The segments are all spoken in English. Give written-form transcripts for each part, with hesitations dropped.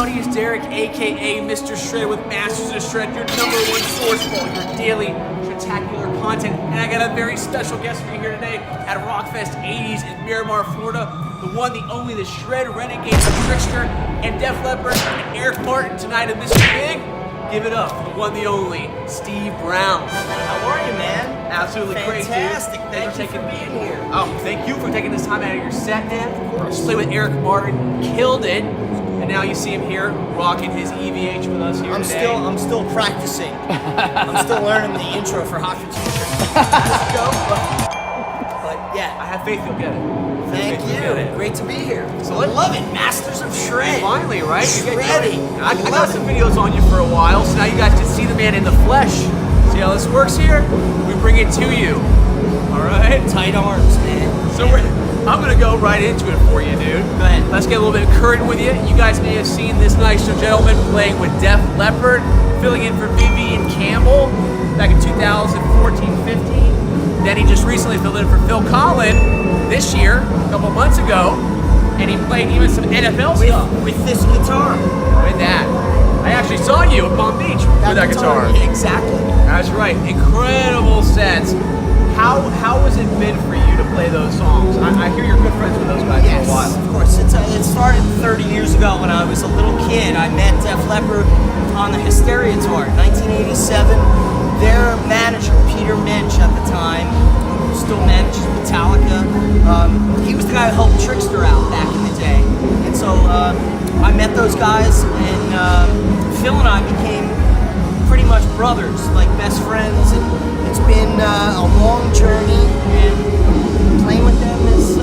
everybody, it's Derek, aka Mr. Shred with Masters of Shred, your #1 source for all your daily spectacular content. And I got a very special guest for you here today at Rockfest 80s in Miramar, Florida. The one, the only, the Shred Renegade, the Trixter, and Def Leppard, and Eric Martin tonight at Mr. Big. Give it up for the one, the only, Steve Brown. How are you, man? Absolutely great, dude. Fantastic. Thank you for being here. Oh, thank you for taking this time out of your set, man. Of course. Just played with Eric Martin, killed it, and now you see him here rocking his EVH with us here today. I'm still practicing. I'm still learning the intro for Hockey Teacher. Let's go. But yeah, I have faith you'll get it. Thank you. Great to be here. So I love it. Masters of Shred. Finally, right? Shredding. I got some videos on you for a while, so now you guys can see the man in the flesh. See how this works here? We bring it to you. All right? Tight arms, man. So I'm going to go right into it for you, dude. Go ahead. Let's get a little bit current with you. You guys may have seen this nice gentleman playing with Def Leppard, filling in for Vivian Campbell back in 2014-15. Then he just recently filled in for Phil Collin this year, a couple months ago, and he played even some NFL stuff. With this guitar. With that. I actually saw you at Palm Beach with that guitar. Exactly. That's right. Incredible sets. How has it been for you to play those songs? I hear you're good friends with those guys for a while. Yes, of course. It started 30 years ago when I was a little kid. I met Def Leppard on the Hysteria tour, 1987. Their manager, Peter Mensch at the time, who still manages Metallica, he was the guy who helped Trixter out back in the day. And so I met those guys, and Phil and I became pretty much brothers, like best friends. And it's been a long journey, and playing with them is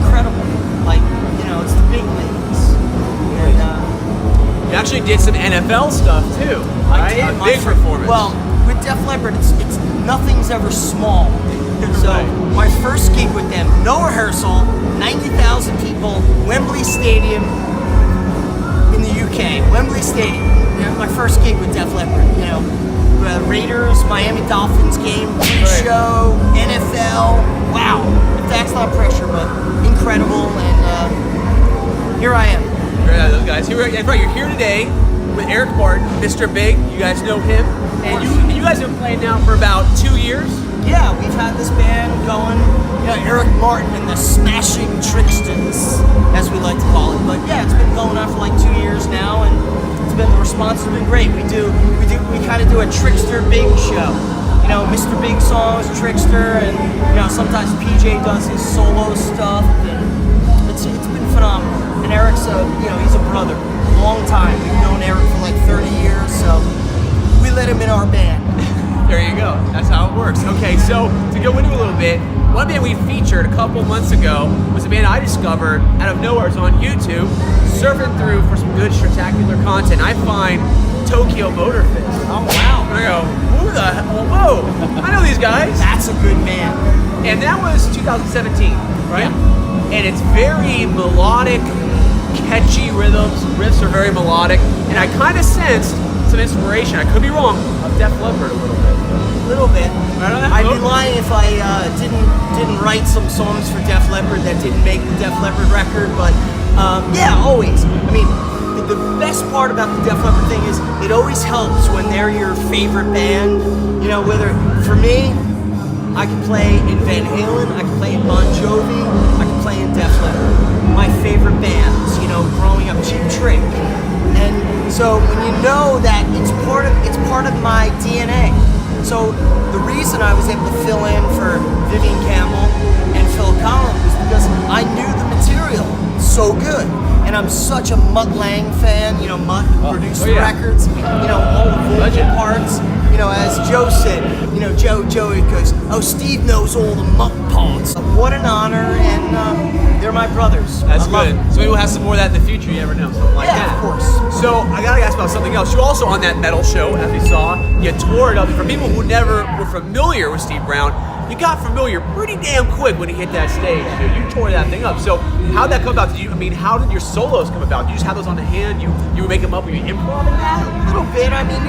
incredible. Like, you know, it's the big leagues. And, you actually did some NFL stuff too, right? I did. A big performance. Well, with Def Leppard, it's nothing's ever small. So Right. my first gig with them, no rehearsal, 90,000 people, Wembley Stadium in the UK. Wembley Stadium. You know, my first gig with Def Leppard. You know, Raiders, Miami Dolphins game, pre-show, NFL. Wow, if that's not pressure, but incredible. And here I am. Yeah, those guys. You're here today with Eric Martin, Mr. Big. You guys know him, and you guys have been playing now for about 2 years. Yeah, we've had this band going, you know, Eric Martin and the Smashing Trixters, as we like to call it. But yeah, it's been going on for like 2 years now, and the response has been great. We kind of do a Trixter Big show. You know, Mr. Big songs, Trixter, and you know, sometimes PJ does his solo stuff, and it's been phenomenal. And Eric's he's a brother, long time. We've known Eric for like 30 years, so we let him in our band. There you go. That's how it works. Okay, so to go into a little bit, one band we featured a couple months ago was a band I discovered out of nowhere. It's on YouTube, surfing through for some good spectacular content. I find Tokyo Motor Fist. Oh wow! And I go, who the hell? Whoa! I know these guys. That's a good band. And that was 2017, right? Yeah. And it's very melodic, catchy rhythms. Riffs are very melodic, and I kind of sensed some inspiration. I could be wrong. Of Def Leppard a little bit. A little bit. I'd be lying if I didn't write some songs for Def Leppard that didn't make the Def Leppard record, but yeah, always. I mean, the best part about the Def Leppard thing is it always helps when they're your favorite band. You know, whether, for me, I can play in Van Halen, I can play in Bon Jovi, I can play in Def Leppard. My favorite bands, you know, growing up, Cheap Trick. And so when you know that it's part of my DNA. So the reason I was able to fill in for Vivian Campbell and Phil Collin was because I knew the material so good. And I'm such a Mutt Lange fan, you know, Mutt produced the records, you know, all the vocal parts. You know, as Joe said, you know, Joey goes, oh, Steve knows all the Mutt parts. What an honor, and they're my brothers. That's good. So maybe we'll have some more of that in the future, you never know, something like that. Yeah, of course. So I gotta ask about something else. You also on that metal show, as we saw, you tore it up. For people who never were familiar with Steve Brown, you got familiar pretty damn quick when he hit that stage, dude. You tore that thing up. So how'd that come about? How did your solos come about? Did you just have those on the hand? You would make them up? Were you improvising that? A little bit. I mean,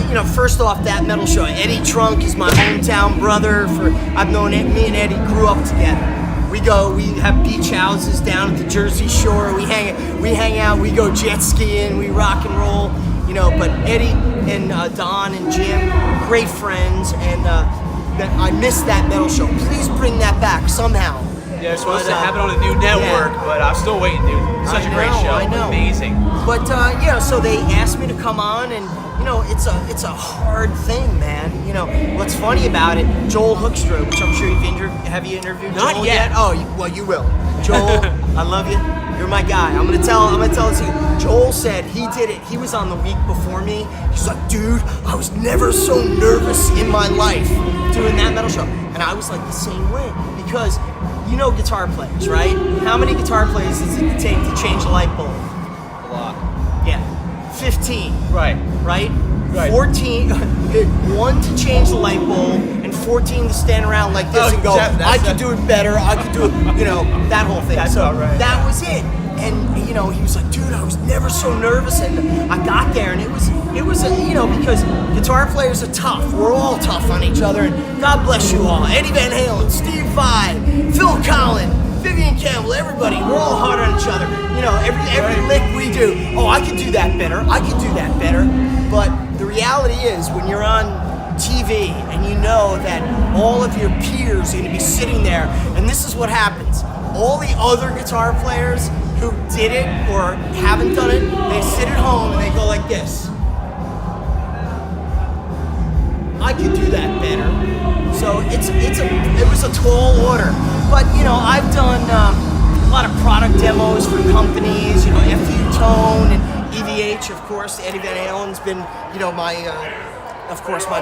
you know, first off, that metal show, Eddie Trunk is my hometown brother. I've known me and Eddie grew up together. We have beach houses down at the Jersey Shore. We hang out. We go jet skiing. We rock and roll. You know, but Eddie and Don and Jim, great friends, and I missed that metal show. Please bring that back somehow. Yeah, they're supposed to have it on a new network, but I'm still waiting, dude. Such a great show. I know. Amazing. But so they asked me to come on, and you know, it's a hard thing, man. You know, what's funny about it, Joel Hoekstra, which I'm sure have you interviewed Not Joel yet. Oh, well, you will. Joel, I love you. You're my guy. I'm gonna tell it to you. Joel said he did it. He was on the week before me. He's like, dude, I was never so nervous in my life doing that metal show. And I was like the same way, because you know guitar players, right? How many guitar players does it take to change a light bulb? A lot. Yeah, 15. Right. Right? Right. 14, one to change the light bulb, and 14 to stand around like this and go, I could do it better, I could do it, you know, that whole thing. That's so all right. that was it. And, you know, he was like, dude, I was never so nervous. And I got there, and it was you know, because guitar players are tough. We're all tough on each other, and God bless you all. Eddie Van Halen, Steve Vai, Phil Collins, Vivian Campbell, everybody, we're all hard on each other. You know, every lick we do, oh, I could do that better, I could do that better. But the reality is, when you're on TV and you know that all of your peers are going to be sitting there, and this is what happens. All the other guitar players who did it or haven't done it, they sit at home and they go like this. I could do that better. So it was a tall order. But you know, I've done a lot of product demos for companies. You know, FU Tone and EVH, of course. Eddie Van Halen's been, you know, my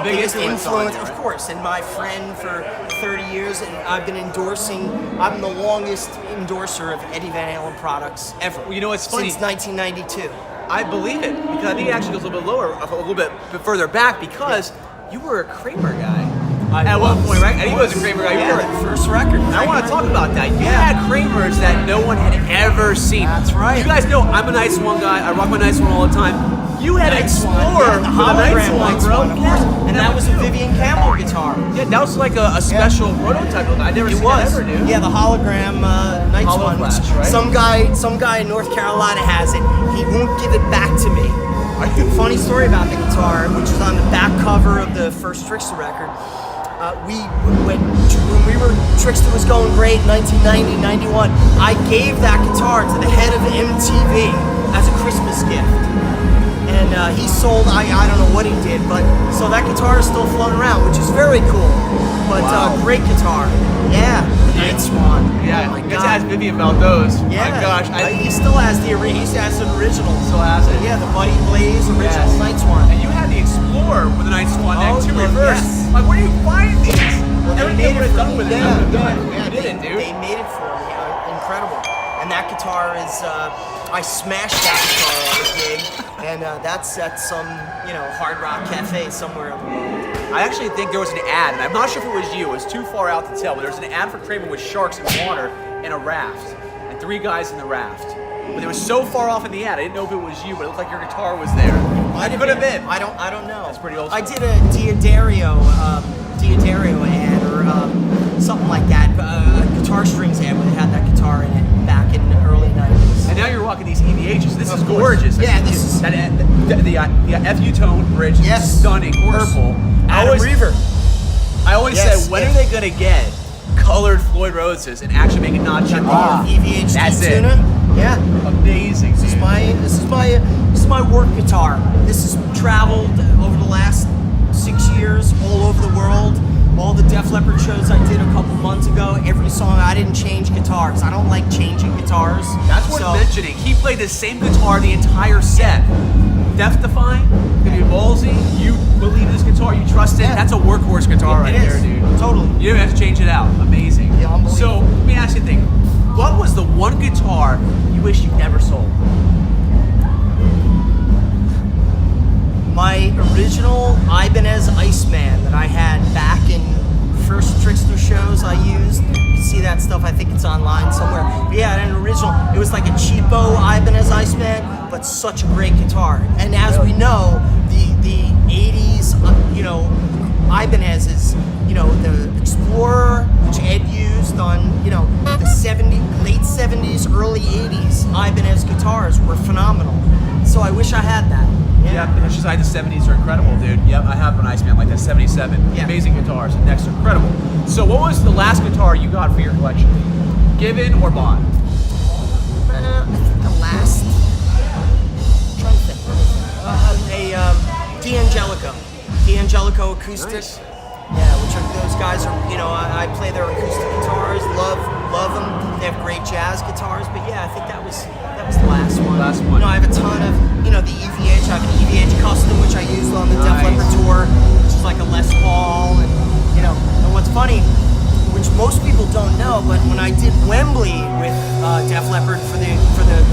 biggest influence, of course, and my friend for 30 years. And I've been endorsing. I'm the longest endorser of Eddie Van Halen products ever. Well, you know what's funny? Since 1992. I believe it, because I think it actually goes a little bit lower, a little bit further back, because you were a Kramer guy. At one point, right? Eddie was a Kramer guy. Yeah, the first record. I want to talk about that. You had Kramers that no one had ever seen. That's right. You guys know I'm a Night Swan guy. I rock my Night Swan all the time. You had an Explorer the for the Night Swan, bro. Of course. And that was a Vivian Campbell guitar. Yeah, that was like a special prototype. I never seen that ever, dude. Yeah, the hologram Night Swan. Flash, right? Some guy in North Carolina has it. He won't give it back to me. Funny story about the guitar, which is on the back cover of the first Trixter record. When Trixter was going great, 1990, 91, I gave that guitar to the head of MTV as a Christmas gift. And he sold, I don't know what he did, but so that guitar is still floating around, which is very cool. But great guitar. Yeah, Night Swan. Yeah, oh my good to God. ask Vivian about those. Yeah, my gosh. he still has the original. Still has it. Yeah, the Buddy Blaze original Yes. Night Swan. And you had the Explorer with the Night Swan neck too, look, reverse. yes. Like, where do you find these? Well, they made it for done me. with it. Yeah, You did it, dude. They made it for me. Incredible. And that guitar is, I smashed that guitar at a gig, and that's at some, you know, Hard Rock Cafe somewhere in the world. I actually think there was an ad, and I'm not sure if it was you. It was too far out to tell, but there was an ad for Kramer with sharks in water and a raft, and 3 guys in the raft. But it was so far off in the ad, I didn't know if it was you, but it looked like your guitar was there. It could have been. I don't know. That's pretty old I school. did a Diodario ad or something like that. A guitar strings ad where they had that guitar in it back in the early 90s. And now you're rocking these EVHs. This is Of course. gorgeous. Yeah, this is- the FU tone bridge is Yes, stunning, of course. purple. Adam Reaver. I always Yes, said, when yes. are they gonna get colored Floyd Roses and actually make it not chip off? EVH That's it. Tuna. Yeah. Amazing. This is my work guitar. This has traveled over the last 6 years all over the world. All the Def Leppard shows I did a couple months ago, every song I didn't change guitars. I don't like changing guitars. That's worth mentioning. He played the same guitar the entire set. Death-defying, gonna be ballsy. You believe in this guitar, you trust it. Yeah. That's a workhorse guitar right It there, is. dude. Totally. You don't have to change it out. Amazing. Yeah, unbelievable. So let me ask you a thing. What was the one guitar you wish you never sold? My original Ibanez Iceman that I had back in first Trixter shows I used. You can see that stuff, I think it's online somewhere. But yeah, an original, it was like a cheapo Ibanez Iceman, but such a great guitar. And as we know, the 80s, you know, Ibanez is, the Explorer, which Ed used on, the late 70s, early 80s. Ibanez guitars were phenomenal. So I wish I had that. Yeah, the Hitch's the 70s are incredible, dude. Yep, I have an Iceman like that, 77. Yeah. Amazing guitars, and next incredible. So what was the last guitar you got for your collection? Given or bought? I think the last, I'm trying to think, D'Angelico acoustic. Nice. Yeah, which are, those guys are, I play their acoustic guitars, love them. They have great jazz guitars, but yeah, I think that was the last one. Last one. I have a ton of, the EVH. I have an EVH Custom, which I used on the Def Leppard tour, which is like a Les Paul, and and what's funny, which most people don't know, but when I did Wembley with Def Leppard for the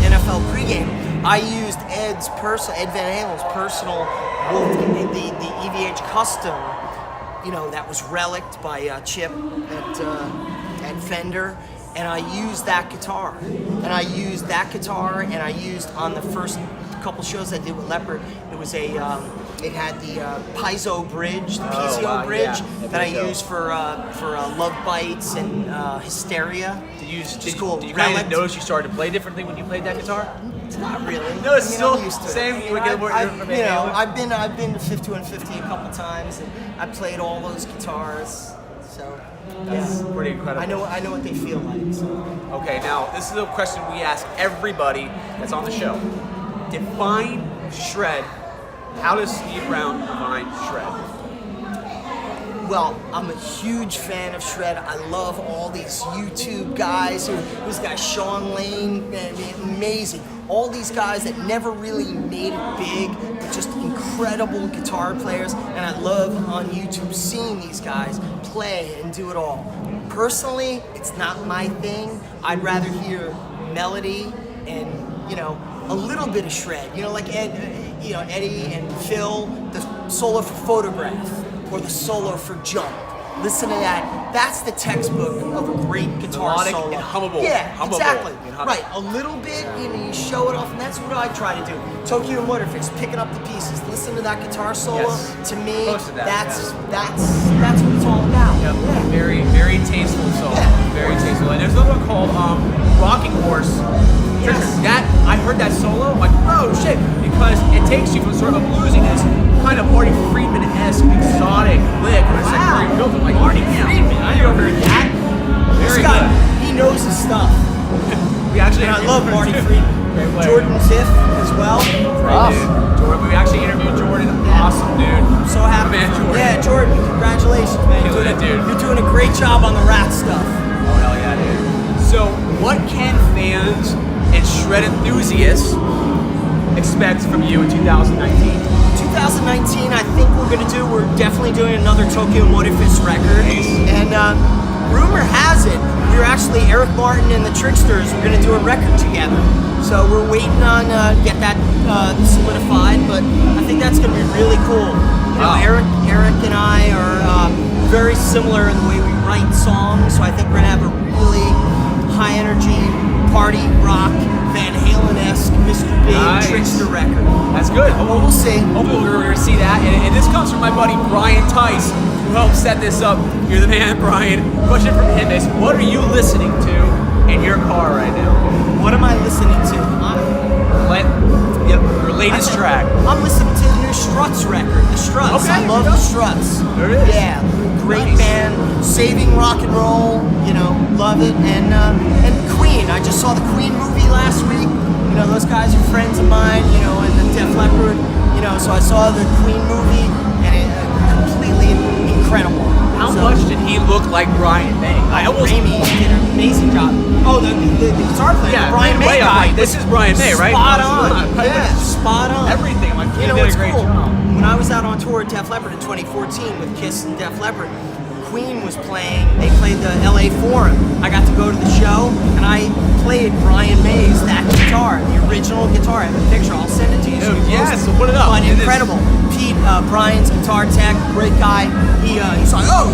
NFL pregame, I used Ed Van Halen's personal, the EVH Custom, that was relicked by Chip at Fender, and I used that guitar. And I used on the first couple shows I did with Leppard, it was it had the piezo bridge, the PCO bridge that I used for Love Bites and Hysteria. Did you cool. kind of notice you started to play differently when you played that guitar? Not really. No, it's still I'm used to same. it. I've been to 5150 a couple times, and I played all those guitars. So That's pretty incredible. I know what they feel like. So. Okay, now this is a question we ask everybody that's on the show. Define Shred. How does Steve Brown define Shred? Well, I'm a huge fan of Shred. I love all these YouTube guys. This guy Sean Lane, amazing. All these guys that never really made it big, but just incredible guitar players. And I love on YouTube seeing these guys play and do it all. Personally, it's not my thing. I'd rather hear melody and a little bit of Shred. Like Eddie and Phil, the solo for Photograph. Or the solo for Jump. Listen to that. That's the textbook of a great guitar Melodic solo. and hummable. Yeah, Hummable exactly. and hummable. Right. A little bit, you show it off, and that's what I try to do. Tokyo Motorfix, picking up the pieces. Listen to that guitar solo. Yes. To me, Close to that, that's what it's all about. Yep. Yeah. Very, very tasteful song. Yeah. Very tasteful. And there's another one called Rocking Horse. Yes. That I heard that solo, I'm like, oh shit, because it takes you from sort of a bluesiness, kind of Marty Friedman-esque exotic lick. And it's like very built. I'm like, Marty Friedman, I never heard that. This Very guy, good. he knows his stuff. We actually And I love Marty Friedman. Great player. Jordan Ziff as well. Great dude. Jordan, we actually interviewed Jordan. Awesome dude. I'm so happy. Man, Jordan. Yeah, Jordan, congratulations, man. Killing it, dude. You're doing a great job on the rat stuff. Oh, hell yeah, dude. So, what can fans and Shred enthusiasts expect from you in 2019? 2019, I think we're definitely doing another Tokyo Motorfist record. Nice. And rumor has it, Eric Martin and the Trixters, we're going to do a record together. So we're waiting on get that solidified, but I think that's going to be really cool. Eric and I are very similar in the way we write songs, so I think we're going to have a really high energy party rock Van Halen-esque Mr. Big Trixter record. That's good. Well, we'll see. Hopefully we're going to see that. And this comes from my buddy Brian Tice, who helped set this up. You're the man, Brian. Question from him is, what are you listening to in your car right now? What am I listening to? Your latest track. I'm listening to the new Struts record. The Struts. Okay, I love the Struts. There it is. Yeah, great Nice. band, saving rock and roll. Love it. And Queen. I just saw the Queen movie last week. Those guys are friends of mine. And the Def Leppard. So I saw the Queen movie, and it completely incredible. How much did he look like Brian May? Ramey did an amazing job. Oh, the guitar player, Yeah, Brian right away, May I'm guy. like, this is Brian May, right? Spot on. Right. Yeah, spot on. Everything. I'm like, he did a what's great cool? job. When I was out on tour at Def Leppard in 2014 with Kiss and Def Leppard, Queen was playing. They played the LA Forum. I got to go to the show, and I played Brian May's that guitar, the original guitar. I have a picture. I'll send it to you. Dude, yes, so put it up. But It is. incredible. Pete, Brian's guitar tech, great guy. He's like, oh,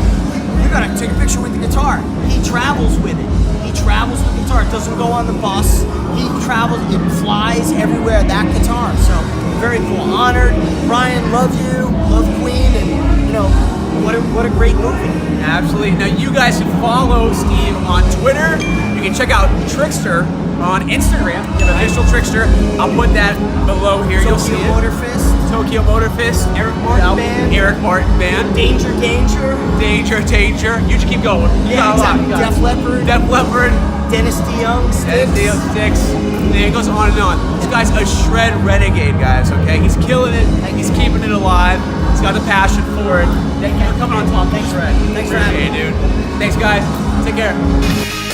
you gotta take a picture with the guitar. He travels with it. He travels with the guitar. It doesn't go on the bus. He travels. It flies everywhere. That guitar. So very cool. Honored. Brian, love you. Love Queen. And what a great movie. Absolutely. Now you guys can follow Steve on Twitter. You can check out Trixter on Instagram. You have official Trixter. I'll put that below here. You'll see it. Motor Fist. Tokyo Motor Fist. Eric Martin Band. Eric Martin Band. Danger. Danger. You just keep going. You got a lot. You got Def Leppard. Def Leppard. Dennis DeYoung. Sticks. And it goes on and on. This guy's a Shred Renegade, guys, okay? He's killing it. He's keeping it alive. He's got the passion for it. Thank you for coming on top. Thanks, Shred. Thanks for having me. Dude. Thanks, guys. Take care.